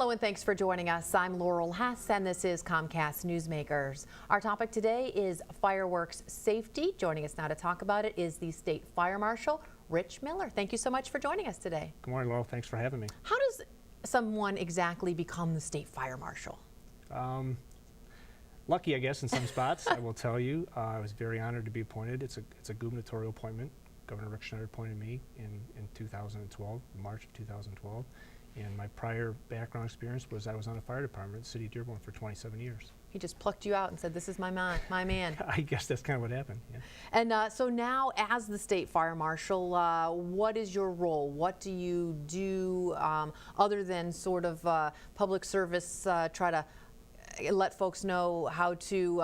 Hello and thanks for joining us. I'm Laurel Hess and this is Comcast Newsmakers. Our topic today is fireworks safety. Joining us now to talk about it is the State Fire Marshal, Rich Miller. Thank you so much for joining us today. Good morning, Laurel. Thanks for having me. How does someone exactly become the State Fire Marshal? Lucky, I guess, in some spots. I will tell you, I was very honored to be appointed. It's a gubernatorial appointment. Governor Rick Schneider appointed me in 2012, March of 2012. And my prior background experience was I was on the fire department in City of Dearborn for 27 years. He just plucked you out and said, this is my man. I guess that's kind of what happened, yeah. And so now as the State Fire Marshal, what is your role? What do you do other than sort of public service, try to let folks know how to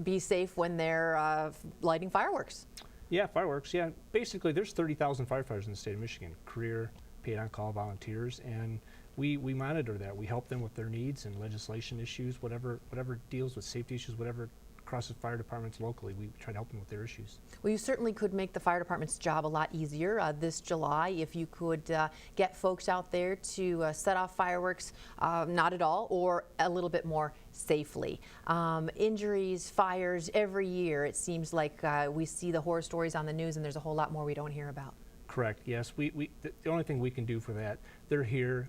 be safe when they're lighting fireworks? Yeah, fireworks, yeah. Basically, there's 30,000 firefighters in the state of Michigan, career paid on-call volunteers, and we monitor that. We help them with their needs and legislation issues, whatever deals with safety issues, whatever crosses fire departments locally, we try to help them with their issues. Well, you certainly could make the fire department's job a lot easier this July if you could get folks out there to set off fireworks, not at all, or a little bit more safely. Injuries, fires, every year it seems like we see the horror stories on the news and there's a whole lot more we don't hear about. Correct, yes. The only thing we can do for that, they're here.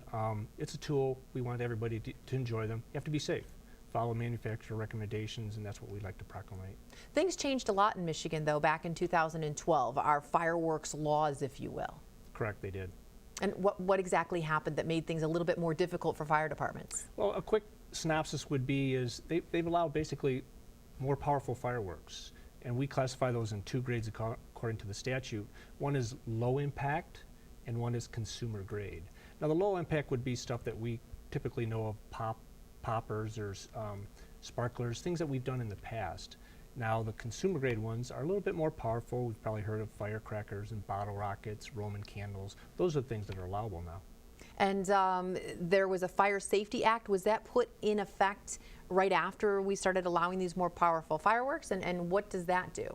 It's a tool. We want everybody to enjoy them. You have to be safe. Follow manufacturer recommendations, and that's what we'd like to proclamate. Things changed a lot in Michigan, though, back in 2012, our fireworks laws, if you will. Correct, they did. And what exactly happened that made things a little bit more difficult for fire departments? Well, a quick synopsis would be is they've allowed basically more powerful fireworks, and we classify those in two grades according to the statute. One is low impact, and one is consumer grade. Now, the low impact would be stuff that we typically know of, poppers or sparklers, things that we've done in the past. Now, the consumer grade ones are a little bit more powerful. We've probably heard of firecrackers and bottle rockets, Roman candles. Those are the things that are allowable now. And there was a Fire Safety Act. Was that put in effect right after we started allowing these more powerful fireworks? And what does that do?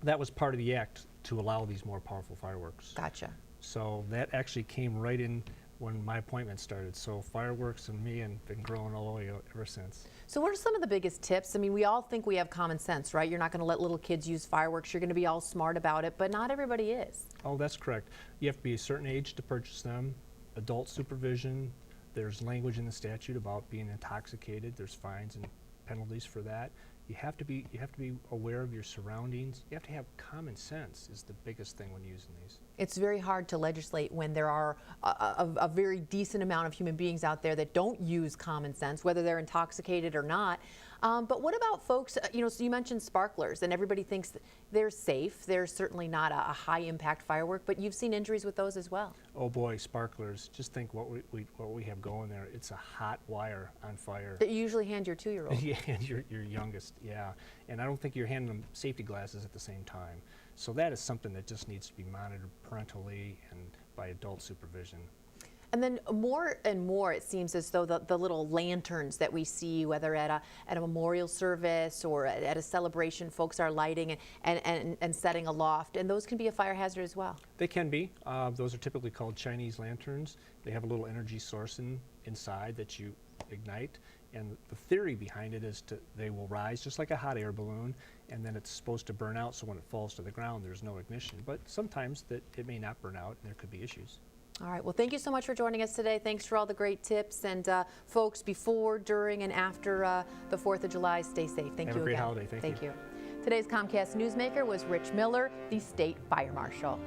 That was part of the act to allow these more powerful fireworks. Gotcha. So that actually came right in when my appointment started. So fireworks and me have been growing all the way ever since. So what are some of the biggest tips? I mean, we all think we have common sense, right? You're not going to let little kids use fireworks. You're going to be all smart about it, but not everybody is. Oh, that's correct. You have to be a certain age to purchase them. Adult supervision. There's language in the statute about being intoxicated. There's fines and penalties for that. You have to be aware of your surroundings. You have to have common sense is the biggest thing when using these. It's very hard to legislate when there are a very decent amount of human beings out there that don't use common sense, whether they're intoxicated or not. But what about folks, so you mentioned sparklers, and everybody thinks they're safe. They're certainly not a high impact firework, but you've seen injuries with those as well. Oh boy, sparklers. Just think what we have going there. It's a hot wire on fire. That you usually hand your 2-year-old. Yeah, and your youngest, yeah. And I don't think you're handing them safety glasses at the same time. So that is something that just needs to be monitored parentally and by adult supervision. And then more and more, it seems as though the little lanterns that we see, whether at a memorial service or at a celebration, folks are lighting and setting aloft, and those can be a fire hazard as well. They can be. Those are typically called Chinese lanterns. They have a little energy source inside that you ignite, and the theory behind it is they will rise just like a hot air balloon, and then it's supposed to burn out, so when it falls to the ground, there's no ignition. But sometimes it may not burn out, and there could be issues. All right, well, thank you so much for joining us today. Thanks for all the great tips. And folks, before, during, and after the 4th of July, stay safe. Thank you again. Have a great holiday. Thank you. Today's Comcast Newsmaker was Rich Miller, the State Fire Marshal.